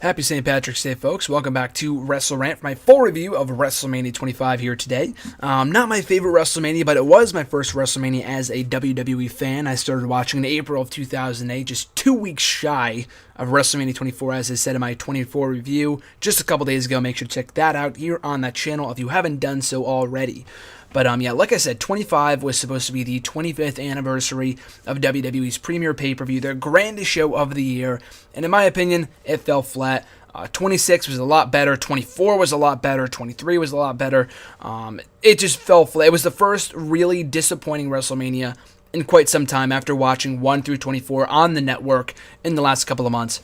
Happy St. Patrick's Day, folks. Welcome back to WrestleRant for my full review of WrestleMania 25 here today. Not my favorite WrestleMania, but it was my first WrestleMania as a WWE fan. I started watching in April of 2008, just 2 weeks shy of WrestleMania 24, as I said in my 24 review just a couple days ago. Make sure to check that out here on that channel if you haven't done so already. But yeah, like I said, 25 was supposed to be the 25th anniversary of WWE's premier pay-per-view, their grandest show of the year, and in my opinion, it fell flat. 26 was a lot better, 24 was a lot better, 23 was a lot better. It just fell flat. It was the first really disappointing WrestleMania in quite some time after watching 1 through 24 on the network in the last couple of months.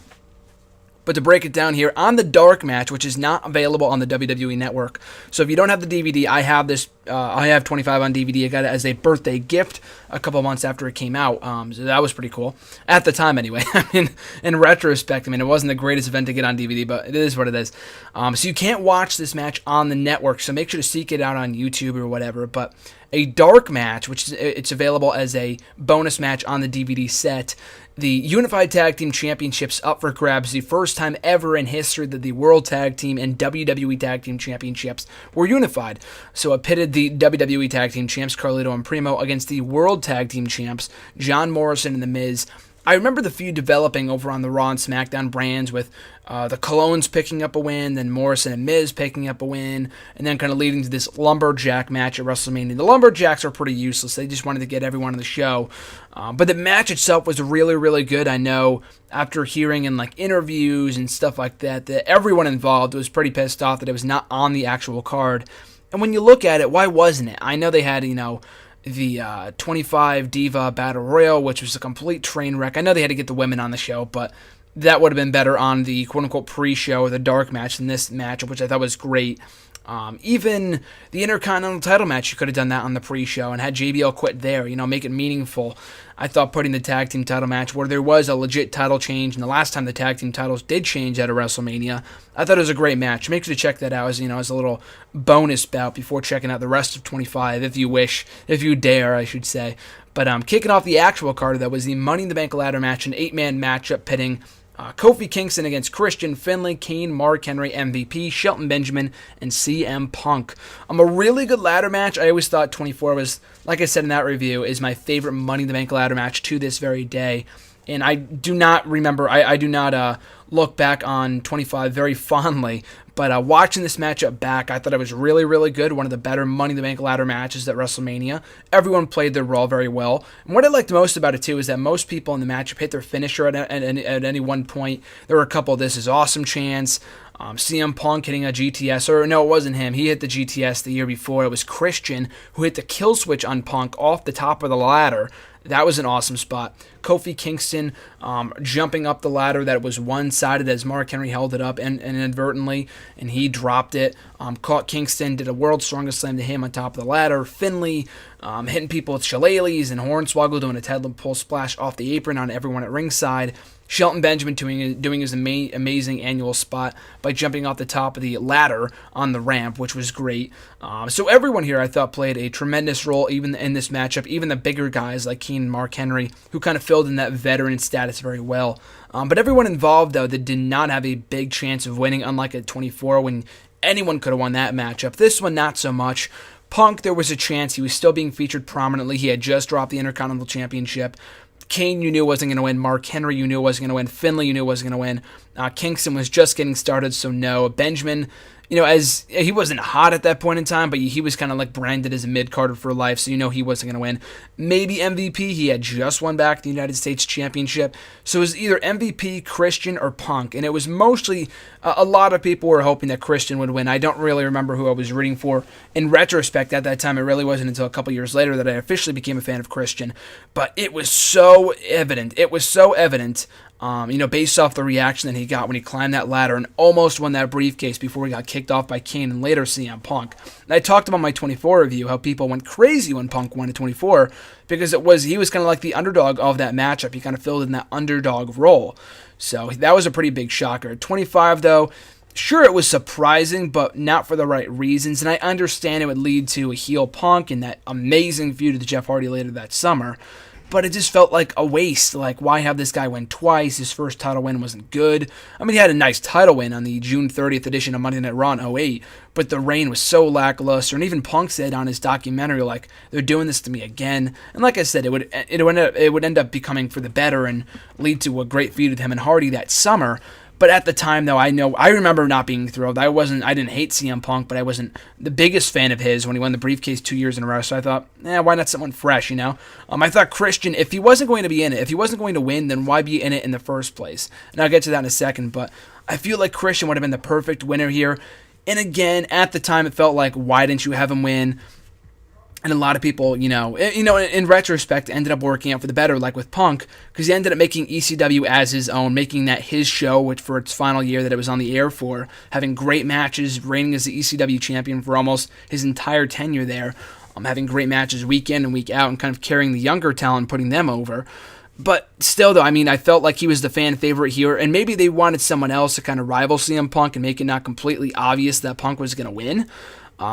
But to break it down here, on the dark match, which is not available on the WWE Network. So if you don't have the DVD, I have this. I have 25 on DVD. I got it as a birthday gift a couple months after it came out. So that was pretty cool at the time, anyway. I mean, in retrospect, it wasn't the greatest event to get on DVD, but it is what it is. So you can't watch this match on the network. So make sure to seek it out on YouTube or whatever. But a dark match, which it's available as a bonus match on the DVD set. The Unified Tag Team Championships up for grabs, the first time ever in history that the World Tag Team and WWE Tag Team Championships were unified. So it pitted the WWE Tag Team Champs, Carlito and Primo, against the World Tag Team Champs, John Morrison and The Miz. I remember the feud developing over on the Raw and SmackDown brands with the Colognes picking up a win, then Morrison and Miz picking up a win, and then kind of leading to this Lumberjack match at WrestleMania. The Lumberjacks are pretty useless. They just wanted to get everyone on the show. But the match itself was really, really good. I know after hearing in interviews and stuff like that, that everyone involved was pretty pissed off that it was not on the actual card. And when you look at it, why wasn't it? I know they had, the 25 Diva Battle Royal, which was a complete train wreck. I know they had to get the women on the show, but that would have been better on the quote-unquote pre-show or the dark match than this match, which I thought was great. Even the Intercontinental title match, you could have done that on the pre-show and had JBL quit there, make it meaningful. I thought putting the tag team title match where there was a legit title change, and the last time the tag team titles did change at a WrestleMania, I thought it was a great match. Make sure to check that out as a little bonus bout before checking out the rest of 25, if you wish, if you dare, I should say. But kicking off the actual card, that was the Money in the Bank ladder match, an 8-man matchup pitting Kofi Kingston against Christian, Finlay, Kane, Mark Henry, MVP, Shelton Benjamin, and CM Punk. A really good ladder match. I always thought 24 was, like I said in that review, is my favorite Money in the Bank ladder match to this very day. And I do not remember, I do not look back on 25 very fondly, but watching this matchup back, I thought it was really, really good. One of the better Money in the Bank ladder matches at WrestleMania. Everyone played their role very well. And what I liked most about it, too, is that most people in the matchup hit their finisher at any one point. There were a couple of This Is Awesome chants. CM Punk hitting a GTS, or no, it wasn't him. He hit the GTS the year before. It was Christian who hit the kill switch on Punk off the top of the ladder. That was an awesome spot. Kofi Kingston jumping up the ladder that was one-sided as Mark Henry held it up and inadvertently, and he dropped it. Caught Kingston, did a World's Strongest Slam to him on top of the ladder. Finlay hitting people with shillelaghs, and Hornswoggle doing a Ted Pull splash off the apron on everyone at ringside. Shelton Benjamin doing his amazing annual spot by jumping off the top of the ladder on the ramp, which was great. So everyone here, I thought, played a tremendous role, even in this matchup. Even the bigger guys like Kane and Mark Henry, who kind of filled in that veteran status very well. But everyone involved, though, that did not have a big chance of winning, unlike at 24 when anyone could have won that matchup. This one, not so much. Punk, there was a chance. He was still being featured prominently. He had just dropped the Intercontinental Championship. Kane, you knew wasn't going to win. Mark Henry, you knew wasn't going to win. Finlay, you knew wasn't going to win. Kingston was just getting started, so no. Benjamin, as he wasn't hot at that point in time, but he was kind of branded as a mid-carder for life, so he wasn't going to win. Maybe MVP, he had just won back the United States Championship, so it was either MVP, Christian, or Punk, and it was mostly, a lot of people were hoping that Christian would win. I don't really remember who I was rooting for. In retrospect, at that time, it really wasn't until a couple years later that I officially became a fan of Christian, but it was so evident. Based off the reaction that he got when he climbed that ladder and almost won that briefcase before he got kicked off by Kane and later CM Punk. And I talked about my 24 review, how people went crazy when Punk won at 24 because he was kind of like the underdog of that matchup. He kind of filled in that underdog role. So that was a pretty big shocker. At 25, though, sure, it was surprising, but not for the right reasons. And I understand it would lead to a heel Punk and that amazing feud with Jeff Hardy later that summer. but it just felt like a waste. Like, why have this guy win twice? His first title win wasn't good. I mean, he had a nice title win on the June 30th edition of Monday Night Raw in '08, but the reign was so lackluster. And even Punk said on his documentary, like, they're doing this to me again. And like I said, it would end up becoming for the better and lead to a great feud with him and Hardy that summer. But at the time, though, I remember not being thrilled. I didn't hate CM Punk, but I wasn't the biggest fan of his when he won the briefcase 2 years in a row. So I thought, why not someone fresh, I thought Christian, if he wasn't going to be in it, if he wasn't going to win, then why be in it in the first place? And I'll get to that in a second, but I feel like Christian would have been the perfect winner here. And again, at the time, it felt like, why didn't you have him win? And a lot of people, in retrospect, ended up working out for the better, like with Punk, because he ended up making ECW as his own, making that his show, which for its final year that it was on the air for, having great matches, reigning as the ECW champion for almost his entire tenure there, having great matches week in and week out, and kind of carrying the younger talent, putting them over. But still, though, I felt like he was the fan favorite here, and maybe they wanted someone else to kind of rival CM Punk and make it not completely obvious that Punk was going to win.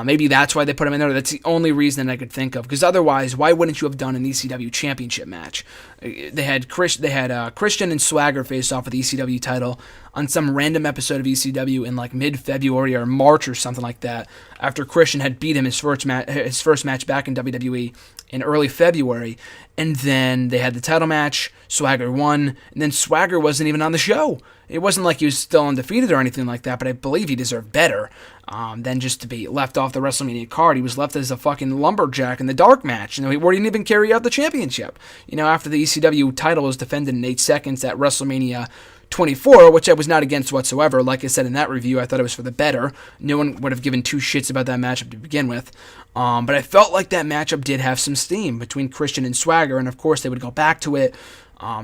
Maybe that's why they put him in there. That's the only reason I could think of. Because otherwise, why wouldn't you have done an ECW championship match? They had Christian and Swagger face off with the ECW title on some random episode of ECW in like mid-February or March or something like that. After Christian had beat him his first match back in WWE in early February, and then they had the title match. Swagger won, and then Swagger wasn't even on the show. It wasn't like he was still undefeated or anything like that, but I believe he deserved better than just to be left off the WrestleMania card. He was left as a fucking lumberjack in the dark match, where he didn't even carry out the championship. After the ECW title was defended in 8 seconds at WrestleMania 24, which I was not against whatsoever. Like I said in that review, I thought it was for the better. No one would have given two shits about that matchup to begin with. But I felt like that matchup did have some steam between Christian and Swagger, and of course they would go back to it.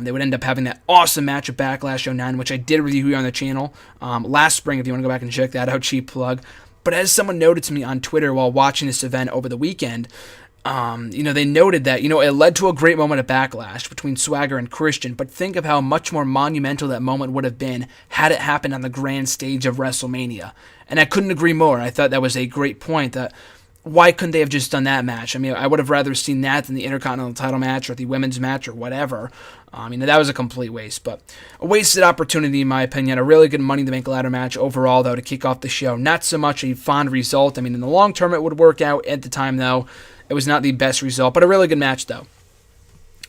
They would end up having that awesome match at Backlash 09, which I did review here on the channel last spring, if you want to go back and check that out, cheap plug. But as someone noted to me on Twitter while watching this event over the weekend, they noted that, it led to a great moment at Backlash between Swagger and Christian, but think of how much more monumental that moment would have been had it happened on the grand stage of WrestleMania. And I couldn't agree more. I thought that was a great point, that why couldn't they have just done that match? I would have rather seen that than the Intercontinental title match or the women's match or whatever. That was a complete waste, but a wasted opportunity in my opinion. A really good Money in the Bank ladder match overall, though, to kick off the show. Not so much a fond result. In the long term it would work out. At the time, though, it was not the best result, but a really good match, though.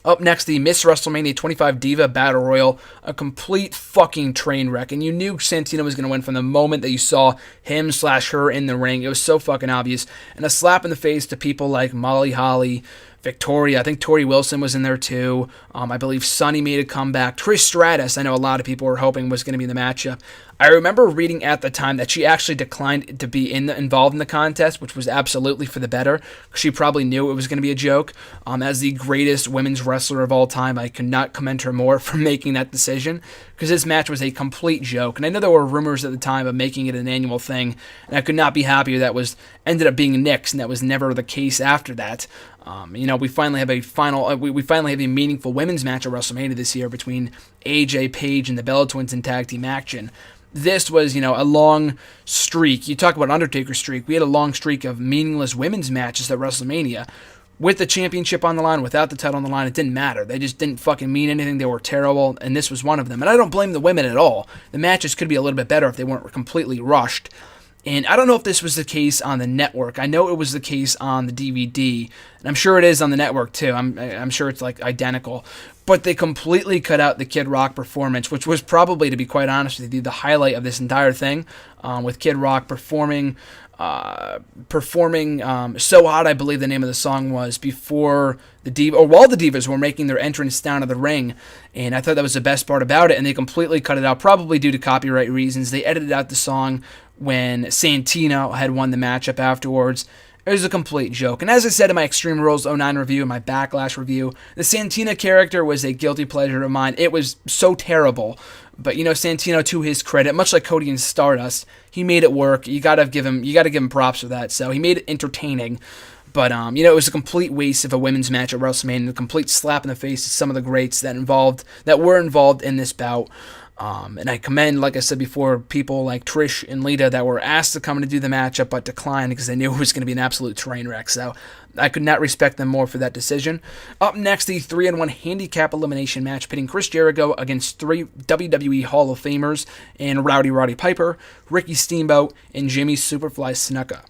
Up next, the Miss WrestleMania 25 Diva Battle Royal, a complete fucking train wreck, and you knew Santino was going to win from the moment that you saw him/her in the ring. It was so fucking obvious, and a slap in the face to people like Molly Holly, Victoria. I think Tori Wilson was in there too. I believe Sunny made a comeback. Trish Stratus, I know a lot of people were hoping was going to be in the matchup. I remember reading at the time that she actually declined to be involved in the contest, which was absolutely for the better. She probably knew it was going to be a joke. As the greatest women's wrestler of all time, I could not commend her more for making that decision, because this match was a complete joke. And I know there were rumors at the time of making it an annual thing, and I could not be happier that ended up being nixed, and that was never the case after that. We finally have a meaningful women's match at WrestleMania this year between AJ, Paige, and the Bella Twins in tag team action. This was, a long streak. You talk about Undertaker streak. We had a long streak of meaningless women's matches at WrestleMania. With the championship on the line, without the title on the line, it didn't matter. They just didn't fucking mean anything. They were terrible, and this was one of them. And I don't blame the women at all. The matches could be a little bit better if they weren't completely rushed. And I don't know if this was the case on the network. I know it was the case on the DVD, and I'm sure it is on the network too. I'm sure it's like identical. But they completely cut out the Kid Rock performance, which was probably, to be quite honest with you, the highlight of this entire thing, with Kid Rock performing So Hot, I believe the name of the song was, before the Diva, or while the Divas were making their entrance down to the ring. And I thought that was the best part about it, and they completely cut it out, probably due to copyright reasons. They edited out the song when Santino had won the matchup afterwards. It was a complete joke. And as I said in my Extreme Rules 09 review and my Backlash review, the Santino character was a guilty pleasure of mine. It was so terrible. But, Santino, to his credit, much like Cody and Stardust, he made it work. You gotta give him props for that. So he made it entertaining. But, it was a complete waste of a women's match at WrestleMania, a complete slap in the face to some of the greats that were involved in this bout. And I commend, like I said before, people like Trish and Lita that were asked to come and do the matchup but declined because they knew it was going to be an absolute train wreck. So I could not respect them more for that decision. Up next, the 3-on-1 handicap elimination match pitting Chris Jericho against 3 WWE Hall of Famers and Roddy Piper, Ricky Steamboat, and Jimmy Superfly Snuka.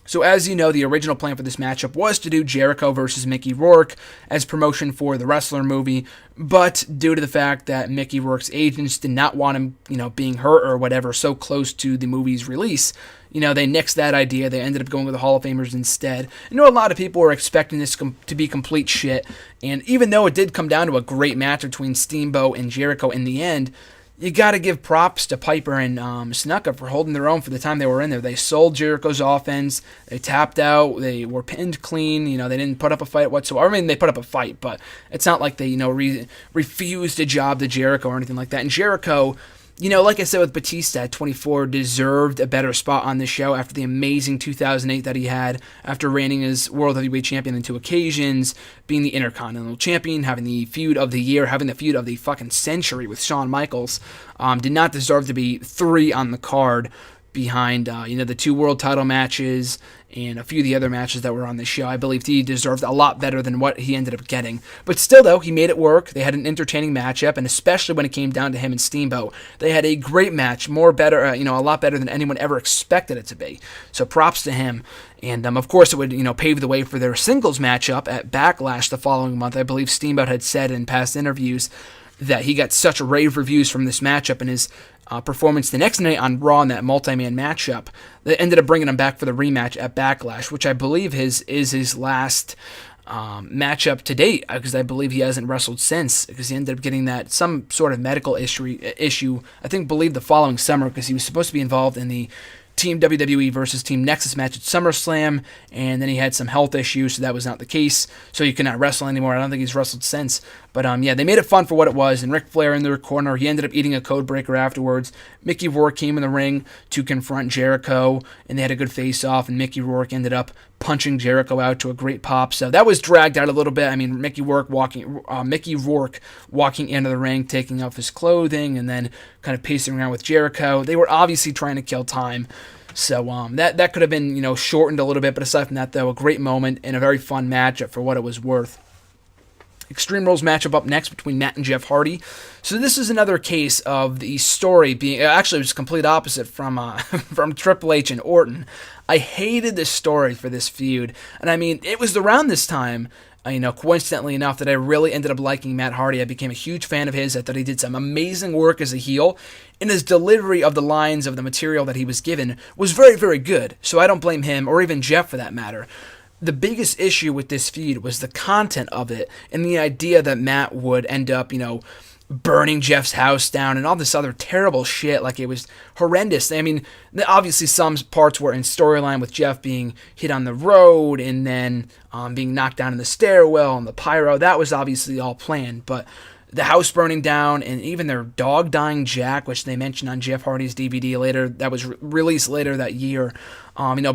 So as you know, the original plan for this matchup was to do Jericho versus Mickey Rourke as promotion for the Wrestler movie, but due to the fact that Mickey Rourke's agents did not want him, being hurt or whatever so close to the movie's release, they nixed that idea. They ended up going with the Hall of Famers instead. I know a lot of people were expecting this to be complete shit, and even though it did come down to a great match between Steamboat and Jericho in the end, you got to give props to Piper and Snuka for holding their own for the time they were in there. They sold Jericho's offense. They tapped out. They were pinned clean. They didn't put up a fight whatsoever. I mean, they put up a fight, but it's not like they, refused a job to Jericho or anything like that. And Jericho, like I said with Batista at 24, deserved a better spot on this show after the amazing 2008 that he had, after reigning as World Heavyweight Champion on 2 occasions, being the Intercontinental Champion, having the feud of the year, having the feud of the fucking century with Shawn Michaels. Did not deserve to be 3 on the card behind, the 2 world title matches and a few of the other matches that were on the show. I believe he deserved a lot better than what he ended up getting. But still, though, he made it work. They had an entertaining matchup, and especially when it came down to him and Steamboat, they had a great match, a lot better than anyone ever expected it to be. So props to him. And, of course, it would, pave the way for their singles matchup at Backlash the following month. I believe Steamboat had said in past interviews that he got such rave reviews from this matchup and his performance the next night on Raw in that multi-man matchup that ended up bringing him back for the rematch at Backlash, which I believe is his last matchup to date, because I believe he hasn't wrestled since, because he ended up getting some sort of medical issue, believe the following summer, because he was supposed to be involved in the Team WWE versus Team Nexus match at SummerSlam, and then he had some health issues, so that was not the case, so he could not wrestle anymore. I don't think he's wrestled since, but they made it fun for what it was, and Ric Flair in their corner, he ended up eating a code breaker afterwards. Mickey Rourke came in the ring to confront Jericho, and they had a good face-off, and Mickey Rourke ended up punching Jericho out to a great pop, so that was dragged out a little bit. I mean, Mickey Rourke walking into the ring, taking off his clothing, and then kind of pacing around with Jericho. They were obviously trying to kill time, so that could have been shortened a little bit, but aside from that, though, a great moment and a very fun matchup for what it was worth. Extreme Rules matchup up next between Matt and Jeff Hardy. So this is another case of the story being, actually it was complete opposite from from Triple H and Orton. I hated the story for this feud, and I mean, it was around this time, coincidentally enough, that I really ended up liking Matt Hardy. I became a huge fan of his. I thought he did some amazing work as a heel, and his delivery of the lines of the material that he was given was very, very good. So I don't blame him, or even Jeff for that matter. The biggest issue with this feud was the content of it, and the idea that Matt would end up, burning Jeff's house down and all this other terrible shit. Like, it was horrendous. I mean, obviously some parts were in storyline with Jeff being hit on the road and then being knocked down in the stairwell and the pyro. That was obviously all planned, but the house burning down and even their dog dying Jack, which they mentioned on Jeff Hardy's DVD later, that was released later that year,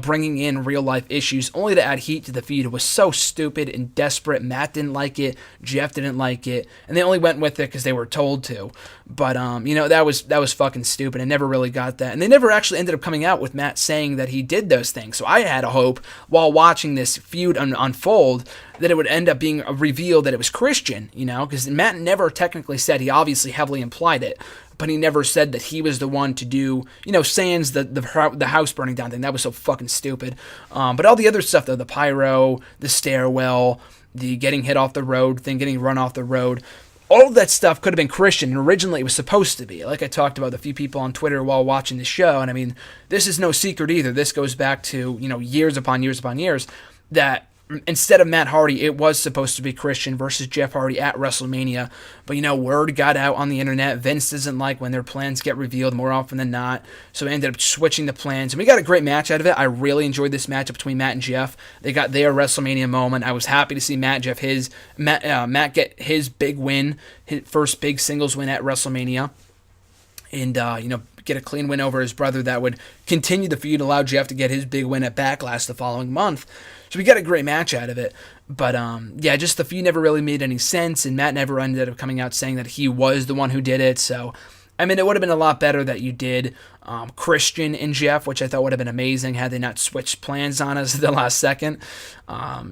bringing in real life issues only to add heat to the feud was so stupid and desperate. Matt didn't like it, Jeff didn't like it, and they only went with it because they were told to. But that was fucking stupid. I never really got that, and they never actually ended up coming out with Matt saying that he did those things. So I had a hope while watching this feud unfold that it would end up being a reveal that it was Christian, because Matt never technically said. He obviously heavily implied it, but he never said that he was the one to do, sans the house burning down thing. That was so fucking stupid. But all the other stuff, though, the pyro, the stairwell, the getting hit off the road thing, getting run off the road, all of that stuff could have been Christian, and originally it was supposed to be. Like I talked about a few people on Twitter while watching the show, and I mean, this is no secret either. This goes back to, years upon years upon years, that instead of Matt Hardy, it was supposed to be Christian versus Jeff Hardy at WrestleMania. But, word got out on the internet. Vince doesn't like when their plans get revealed more often than not. So we ended up switching the plans. And we got a great match out of it. I really enjoyed this matchup between Matt and Jeff. They got their WrestleMania moment. I was happy to see Matt get his big win, his first big singles win at WrestleMania. and get a clean win over his brother that would continue the feud, allow Jeff to get his big win at Backlash the following month. So we got a great match out of it. But just the feud never really made any sense, and Matt never ended up coming out saying that he was the one who did it. So, I mean, it would have been a lot better that you did Christian and Jeff, which I thought would have been amazing had they not switched plans on us at the last second.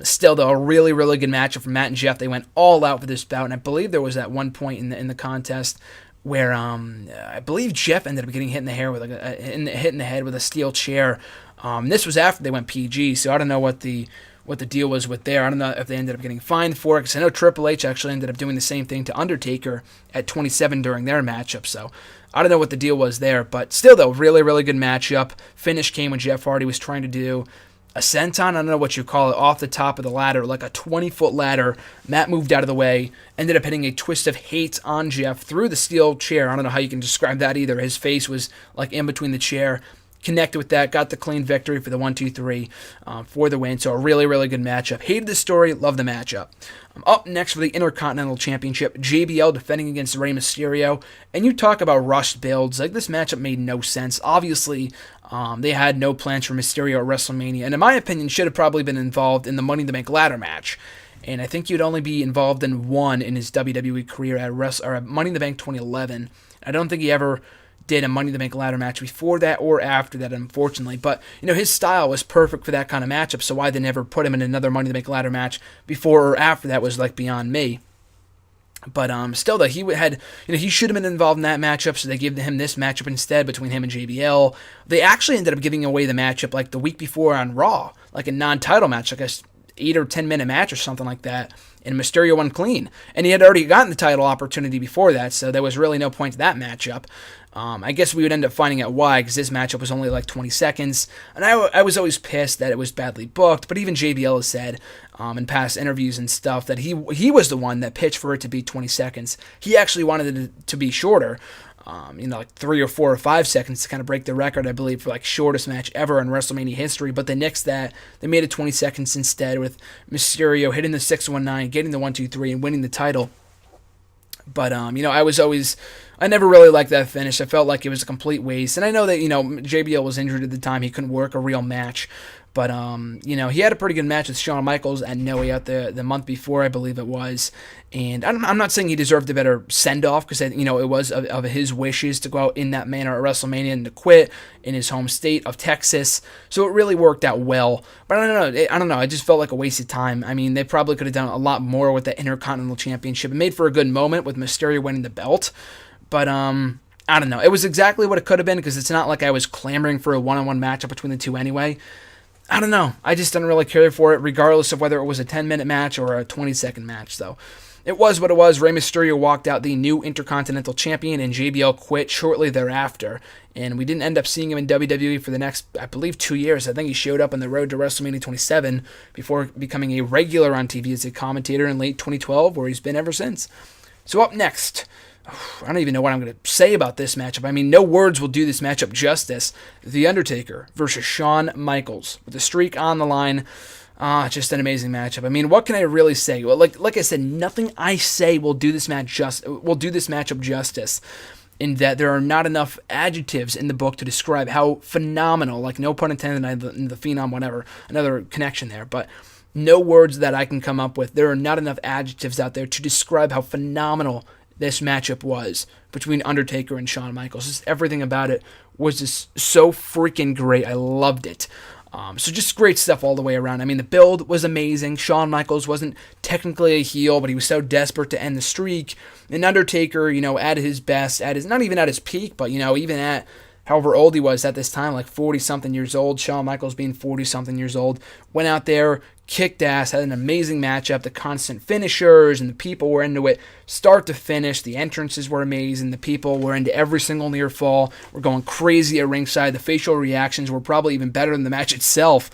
Still, though, a really, really good matchup from Matt and Jeff. They went all out for this bout, and I believe there was at one point in the contest where I believe Jeff ended up getting hit in the hair with hit in the head with a steel chair. This was after they went PG, so I don't know what the deal was with there. I don't know if they ended up getting fined for it, because I know Triple H actually ended up doing the same thing to Undertaker at 27 during their matchup, so I don't know what the deal was there, but still, though, really, really good matchup. Finish came when Jeff Hardy was trying to do a senton, I don't know what you call it, off the top of the ladder, like a 20-foot ladder. Matt moved out of the way, ended up hitting a twist of hate on Jeff through the steel chair. I don't know how you can describe that either. His face was like in between the chair. Connected with that, got the clean victory for the 1-2-3 for the win. So a really, really good matchup. Hated the story, love the matchup. Up next for the Intercontinental Championship, JBL defending against Rey Mysterio. And you talk about rushed builds. Like, this matchup made no sense. Obviously, they had no plans for Mysterio at WrestleMania. And in my opinion, should have probably been involved in the Money in the Bank ladder match. And I think you'd only be involved in one in his WWE career at Money in the Bank 2011. I don't think he ever did a Money in the Bank ladder match before that or after that, unfortunately. But, his style was perfect for that kind of matchup, so why they never put him in another Money in the Bank ladder match before or after that was, like, beyond me. But still, though, he should have been involved in that matchup, so they gave him this matchup instead between him and JBL. They actually ended up giving away the matchup, like, the week before on Raw, like a non-title match, like a 8 or 10 minute match or something like that, and Mysterio won clean. And he had already gotten the title opportunity before that, so there was really no point to that matchup. I guess we would end up finding out why, because this matchup was only like 20 seconds, and I was always pissed that it was badly booked, but even JBL has said in past interviews and stuff that he was the one that pitched for it to be 20 seconds. He actually wanted it to be shorter, like 3 or 4 or 5 seconds to kind of break the record, I believe, for like shortest match ever in WrestleMania history, but they nixed that. They made it 20 seconds instead, with Mysterio hitting the 619, getting the 1-2-3, and winning the title. But, I never really liked that finish. I felt like it was a complete waste. And I know that, JBL was injured at the time. He couldn't work a real match. But, he had a pretty good match with Shawn Michaels at No Way Out the month before, I believe it was. And I'm not saying he deserved a better send-off, because, it was of his wishes to go out in that manner at WrestleMania and to quit in his home state of Texas. So it really worked out well. But I don't know. I just felt like a waste of time. I mean, they probably could have done a lot more with the Intercontinental Championship. It made for a good moment with Mysterio winning the belt. But, I don't know. It was exactly what it could have been, because it's not like I was clamoring for a one-on-one matchup between the two anyway. I don't know. I just didn't really care for it, regardless of whether it was a 10-minute match or a 20-second match, though. It was what it was. Rey Mysterio walked out the new Intercontinental Champion, and JBL quit shortly thereafter. And we didn't end up seeing him in WWE for the next, I believe, 2 years. I think he showed up on the road to WrestleMania 27 before becoming a regular on TV as a commentator in late 2012, where he's been ever since. So up next, I don't even know what I'm going to say about this matchup. I mean, no words will do this matchup justice. The Undertaker versus Shawn Michaels with the streak on the line. Just an amazing matchup. I mean, what can I really say? Well, like I said, nothing I say will do this matchup justice. In that there are not enough adjectives in the book to describe how phenomenal, like no pun intended in the Phenom, whatever, another connection there, but no words that I can come up with. There are not enough adjectives out there to describe how phenomenal this matchup was between Undertaker and Shawn Michaels. Just everything about it was just so freaking great. I loved it. So just great stuff all the way around. I mean, the build was amazing. Shawn Michaels wasn't technically a heel, but he was so desperate to end the streak. And Undertaker, at his best, not even at his peak, but, even at however old he was at this time, like 40-something years old, Shawn Michaels being 40-something years old, went out there, kicked ass, had an amazing matchup. The constant finishers and the people were into it start to finish. The entrances were amazing. The people were into every single near fall. We're going crazy at ringside. The facial reactions were probably even better than the match itself,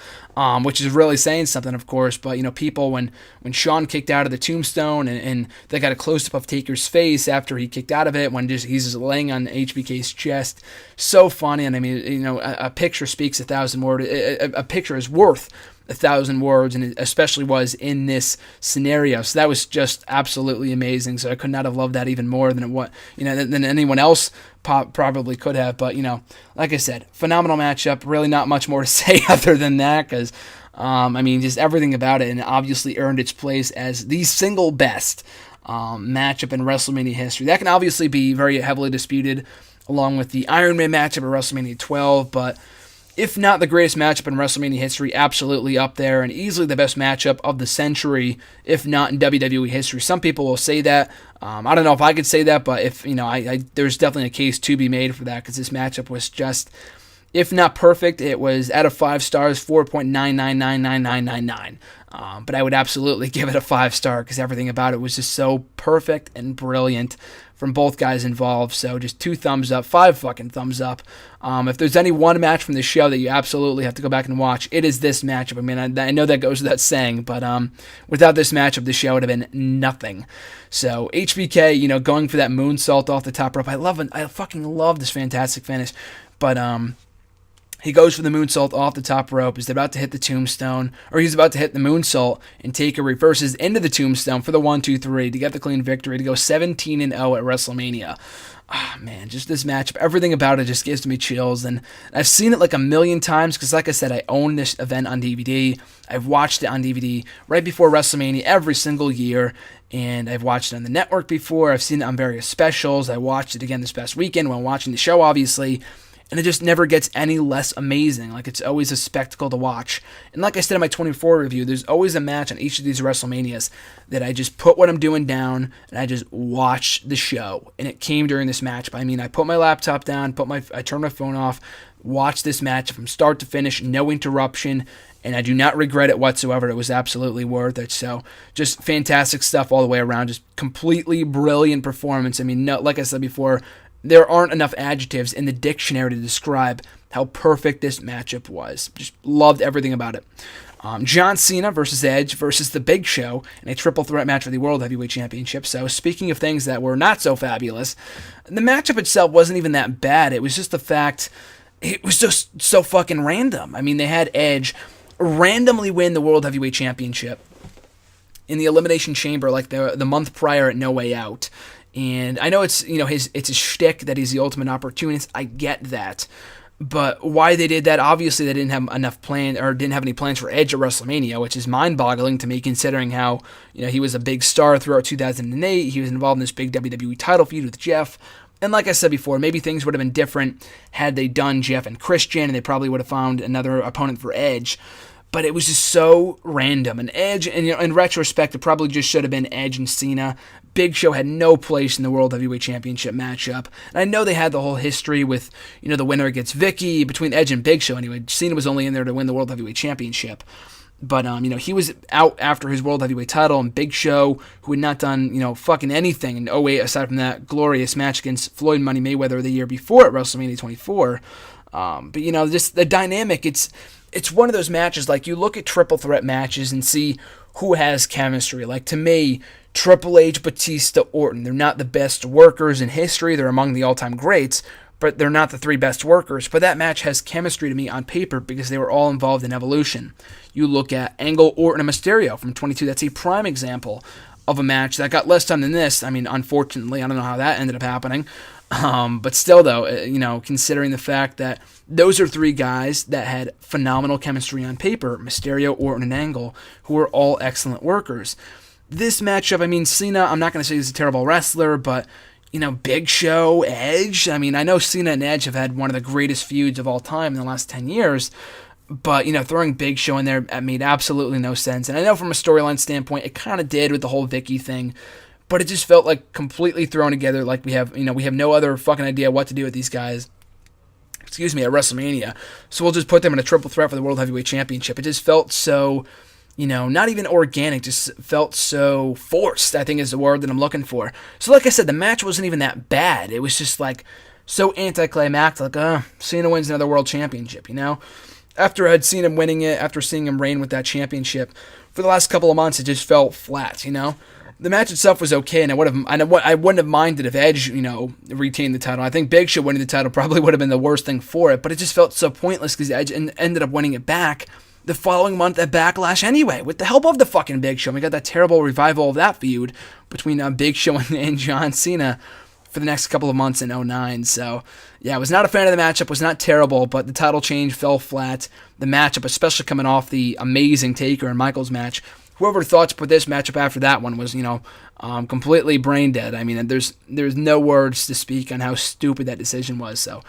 which is really saying something, of course. But, people, when Shawn kicked out of the tombstone and they got a close-up of Taker's face after he kicked out of it, when he's just laying on HBK's chest, so funny. And I mean, a picture speaks 1,000 words. A picture is worth 1,000 words, and it especially was in this scenario. So that was just absolutely amazing. So I could not have loved that even more than than anyone else probably could have. But like I said, phenomenal matchup. Really, not much more to say other than that, because just everything about it, and it obviously earned its place as the single best matchup in WrestleMania history. That can obviously be very heavily disputed, along with the Iron Man matchup at WrestleMania 12, but if not the greatest matchup in WrestleMania history, absolutely up there, and easily the best matchup of the century, if not in WWE history. Some people will say that. I don't know if I could say that, but if there's definitely a case to be made for that, because this matchup was just, if not perfect, it was out of 5 stars, 4.9999999. But I would absolutely give it a 5-star, because everything about it was just so perfect and brilliant from both guys involved. So just 2 thumbs up, 5 fucking thumbs up. If there's any one match from the show that you absolutely have to go back and watch, it is this matchup. I mean, I know that goes without saying, but without this matchup, the show would have been nothing. So HBK, going for that moonsault off the top rope. I fucking love this fantastic finish. But he goes for the moonsault off the top rope. He's about to hit the tombstone, or he's about to hit the moonsault, and Taker reverses into the tombstone for the 1-2-3 to get the clean victory, to go 17-0 at WrestleMania. Man, just this matchup, everything about it just gives me chills, and I've seen it like a million times, because like I said, I own this event on DVD. I've watched it on DVD right before WrestleMania every single year, and I've watched it on the network before. I've seen it on various specials. I watched it again this past weekend when watching the show, obviously, and it just never gets any less amazing. Like, it's always a spectacle to watch. And like I said in my 24 review, there's always a match on each of these WrestleManias that I just put what I'm doing down and I just watch the show. And it came during this match. But I put my laptop down, I turned my phone off, watched this match from start to finish, no interruption, and I do not regret it whatsoever. It was absolutely worth it. So just fantastic stuff all the way around. Just completely brilliant performance. Like I said before, there aren't enough adjectives in the dictionary to describe how perfect this matchup was. Just loved everything about it. John Cena versus Edge versus The Big Show in a triple threat match for the World Heavyweight Championship. So speaking of things that were not so fabulous, the matchup itself wasn't even that bad. It was just the fact it was just so fucking random. They had Edge randomly win the World Heavyweight Championship in the Elimination Chamber like the month prior at No Way Out. And I know it's it's a shtick that he's the ultimate opportunist. I get that, but why they did that? Obviously, they didn't have enough plan, or didn't have any plans for Edge at WrestleMania, which is mind-boggling to me, considering how he was a big star throughout 2008. He was involved in this big WWE title feud with Jeff. And like I said before, maybe things would have been different had they done Jeff and Christian, and they probably would have found another opponent for Edge. But it was just so random. And Edge, and in retrospect, it probably just should have been Edge and Cena. Big Show had no place in the World Heavyweight Championship matchup. And I know they had the whole history with, the winner gets Vicky, between Edge and Big Show anyway. Cena was only in there to win the World Heavyweight Championship. But, he was out after his World Heavyweight title, and Big Show, who had not done, fucking anything in 2008, aside from that glorious match against Floyd Money Mayweather the year before at WrestleMania 24. But, just the dynamic, it's one of those matches, like, you look at triple threat matches and see who has chemistry. Like, to me, Triple H, Batista, Orton, they're not the best workers in history. They're among the all-time greats, but they're not the 3 best workers. But that match has chemistry to me on paper because they were all involved in Evolution. You look at Angle, Orton, and Mysterio from 22. That's a prime example of a match that got less time than this. Unfortunately, I don't know how that ended up happening. But still, though, considering the fact that those are 3 guys that had phenomenal chemistry on paper, Mysterio, Orton, and Angle, who are all excellent workers. This matchup, Cena, I'm not going to say he's a terrible wrestler, but, Big Show, Edge, I know Cena and Edge have had one of the greatest feuds of all time in the last 10 years, but, throwing Big Show in there made absolutely no sense. And I know from a storyline standpoint, it kind of did with the whole Vicky thing, but it just felt like completely thrown together, like we have no other fucking idea what to do with these guys, at WrestleMania, so we'll just put them in a triple threat for the World Heavyweight Championship. It just felt so, not even organic, just felt so forced, I think is the word that I'm looking for. So like I said, the match wasn't even that bad. It was just like so anticlimactic, like, Cena wins another World Championship, After I'd seen him winning it, after seeing him reign with that championship, for the last couple of months, it just felt flat, The match itself was okay, and I wouldn't have minded if Edge, retained the title. I think Big Show winning the title probably would have been the worst thing for it, but it just felt so pointless because Edge ended up winning it back the following month at Backlash anyway, with the help of the fucking Big Show. We got that terrible revival of that feud between Big Show and John Cena for the next couple of months in 2009. So, yeah, I was not a fan of the matchup. Was not terrible, but the title change fell flat. The matchup, especially coming off the amazing Taker and Michaels match, whoever thought to put this matchup after that one was, completely brain dead. I mean, there's no words to speak on how stupid that decision was. So,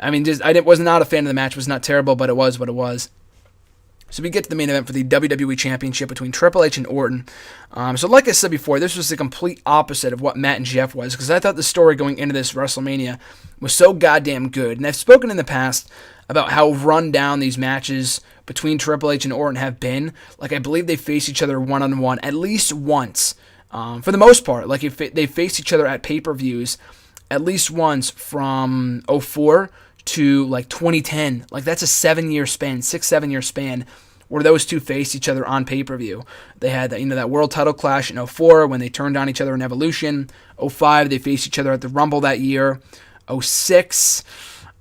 I mean, was not a fan of the match. It was not terrible, but it was what it was. So we get to the main event for the WWE Championship between Triple H and Orton. So like I said before, this was the complete opposite of what Matt and Jeff was, because I thought the story going into this WrestleMania was so goddamn good. And I've spoken in the past about how run down these matches between Triple H and Orton have been. Like, I believe they face each other one-on-one at least once. For the most part, like, if they faced each other at pay-per-views at least once from 2004 to like 2010. Like, that's a 7-year span, 6-7 year span where those two faced each other on pay-per-view. They had that world title clash in 2004 when they turned on each other in Evolution. 2005, they faced each other at the Rumble that year. 2006,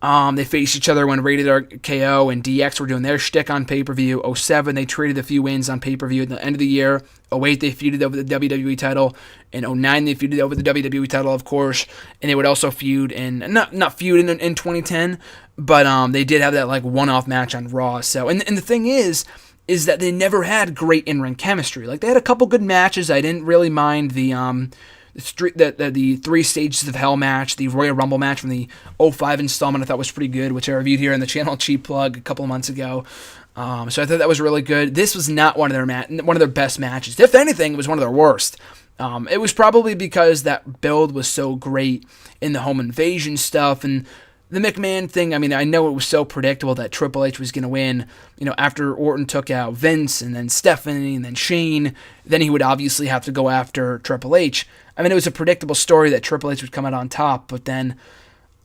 they faced each other when Rated RKO and DX were doing their shtick on pay-per-view. 2007, they traded a few wins on pay-per-view at the end of the year. 2008, they feuded over the WWE title. In 2009, they feuded over the WWE title, of course. And they would also feud not feud in 2010, but they did have that like one-off match on Raw. So, and the thing is that they never had great in-ring chemistry. Like, they had a couple good matches. I didn't really mind the 3 Stages of Hell match, the Royal Rumble match from the 2005 installment. I thought was pretty good, which I reviewed here on the channel, cheap plug, a couple of months ago. So I thought that was really good. This was not one of their best matches. If anything, it was one of their worst. It was probably because that build was so great in the home invasion stuff and the McMahon thing. I mean, I know it was so predictable that Triple H was going to win, after Orton took out Vince and then Stephanie and then Shane, then he would obviously have to go after Triple H. I mean, it was a predictable story that Triple H would come out on top, but then,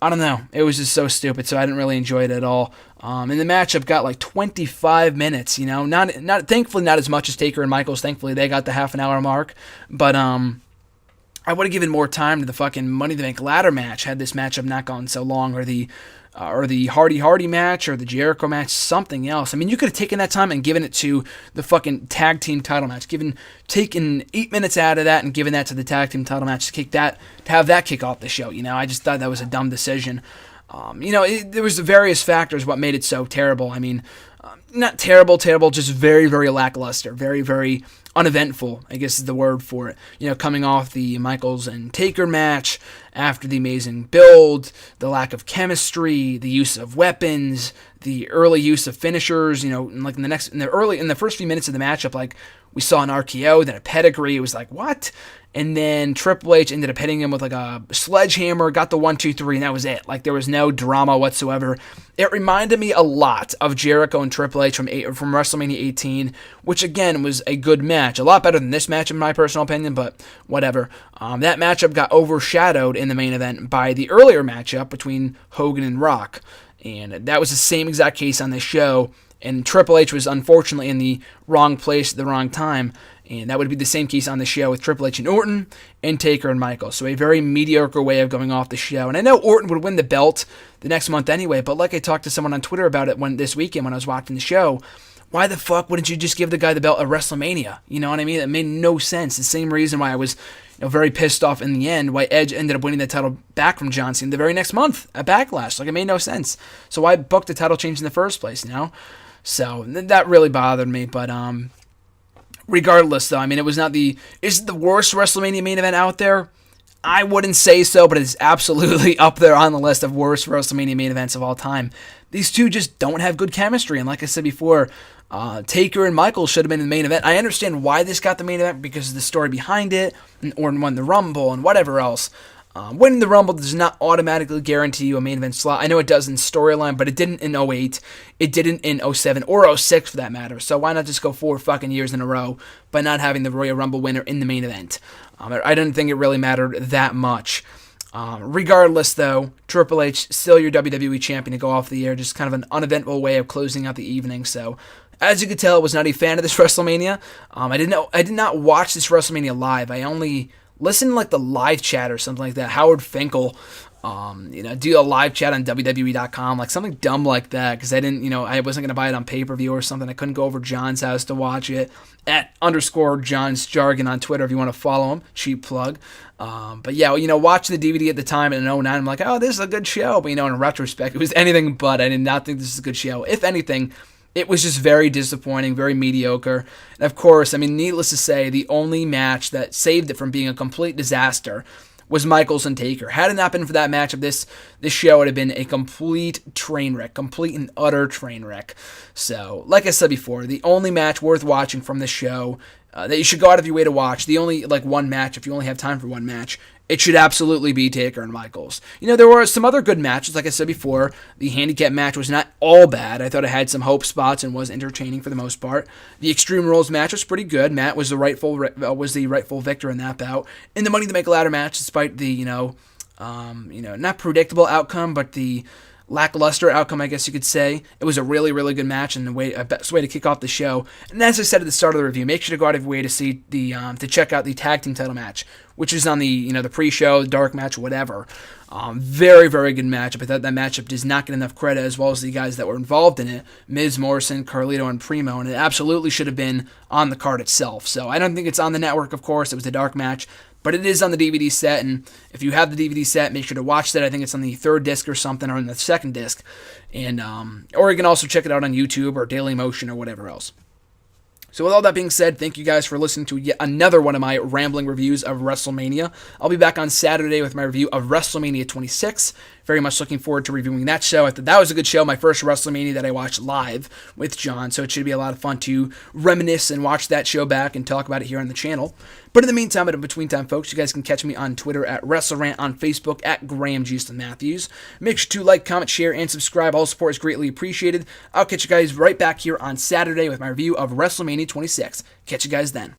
I don't know, it was just so stupid, so I didn't really enjoy it at all. And the matchup got like 25 minutes, not thankfully not as much as Taker and Michaels. Thankfully, they got the half-an-hour mark, but I would have given more time to the fucking Money in the Bank ladder match had this matchup not gone so long, or the Hardy match, or the Jericho match, something else. I mean, you could have taken that time and given it to the fucking tag team title match, taken 8 minutes out of that and given that to the tag team title match to have that kick off the show. I just thought that was a dumb decision. There was various factors what made it so terrible. I mean, not terrible, just very, very lackluster, very, very uneventful, I guess is the word for it. Coming off the Michaels and Taker match, after the amazing build, the lack of chemistry, the use of weapons, the early use of finishers, like in the first few minutes of the matchup, like we saw an RKO, then a pedigree. It was like, what? And then Triple H ended up hitting him with like a sledgehammer, got the 1, 2, 3, and that was it. Like, there was no drama whatsoever. It reminded me a lot of Jericho and Triple H from WrestleMania 18, which again was a good match. A lot better than this match in my personal opinion, but whatever. That matchup got overshadowed in the main event by the earlier matchup between Hogan and Rock. And that was the same exact case on this show. And Triple H was unfortunately in the wrong place at the wrong time. And that would be the same case on the show with Triple H and Orton and Taker and Michaels. So a very mediocre way of going off the show. And I know Orton would win the belt the next month anyway, but like I talked to someone on Twitter about it this weekend when I was watching the show, why the fuck wouldn't you just give the guy the belt at WrestleMania? You know what I mean? It made no sense. The same reason why I was very pissed off in the end, why Edge ended up winning the title back from John Cena the very next month at Backlash. Like, it made no sense. So why book the title change in the first place, So that really bothered me, but regardless, though, I mean, is it the worst WrestleMania main event out there? I wouldn't say so, but it's absolutely up there on the list of worst WrestleMania main events of all time. These two just don't have good chemistry, and like I said before, Taker and Michaels should have been in the main event. I understand why this got the main event because of the story behind it, and Orton won the Rumble and whatever else. Winning the Rumble does not automatically guarantee you a main event slot. I know it does in storyline, but it didn't in 2008. It didn't in 2007 or 2006 for that matter. So why not just go 4 fucking years in a row by not having the Royal Rumble winner in the main event? I didn't think it really mattered that much. Regardless, though, Triple H, still your WWE champion to go off the air. Just kind of an uneventful way of closing out the evening. So, as you could tell, I was not a fan of this WrestleMania. I did not watch this WrestleMania live. I only listen to like the live chat or something like that. Howard Finkel, do a live chat on WWE.com, like something dumb like that, because I wasn't going to buy it on pay-per-view or something. I couldn't go over John's house to watch it. @_John's Jargon on Twitter if you want to follow him. Cheap plug. But yeah, watching the DVD at the time in 2009, I'm like, oh, this is a good show. But, in retrospect, it was anything but. I did not think this is a good show. If anything, it was just very disappointing, very mediocre. And of course, needless to say, the only match that saved it from being a complete disaster was Michaels and Taker. Had it not been for that matchup, this show would have been a complete train wreck, complete and utter train wreck. So, like I said before, the only match worth watching from this show that you should go out of your way to watch, the only one match, if you only have time for one match, it should absolutely be Taker and Michaels. There were some other good matches, like I said before. The handicap match was not all bad. I thought it had some hope spots and was entertaining for the most part. The Extreme Rules match was pretty good. Matt was the rightful victor in that bout. In the Money in the Bank ladder match, despite the not predictable outcome, but the lackluster outcome, I guess you could say, it was a really, really good match and a best way to kick off the show. And as I said at the start of the review, make sure to go out of your way to see to check out the tag team title match, which is on the the pre-show, the dark match, whatever. Very, very good matchup. I thought that matchup does not get enough credit, as well as the guys that were involved in it, Miz, Morrison, Carlito, and Primo, and it absolutely should have been on the card itself. So I don't think it's on the network, of course. It was a dark match, but it is on the DVD set, and if you have the DVD set, make sure to watch that. I think it's on the third disc or something, or on the second disc, and or you can also check it out on YouTube or Daily Motion or whatever else. So with all that being said, thank you guys for listening to yet another one of my rambling reviews of WrestleMania. I'll be back on Saturday with my review of WrestleMania 26. Very much looking forward to reviewing that show. I thought that was a good show, my first WrestleMania that I watched live with John, so it should be a lot of fun to reminisce and watch that show back and talk about it here on the channel. But in the meantime, and in between time, folks, you guys can catch me on Twitter at WrestleRant, on Facebook at Graham Houston Matthews. Make sure to like, comment, share, and subscribe. All support is greatly appreciated. I'll catch you guys right back here on Saturday with my review of WrestleMania 26. Catch you guys then.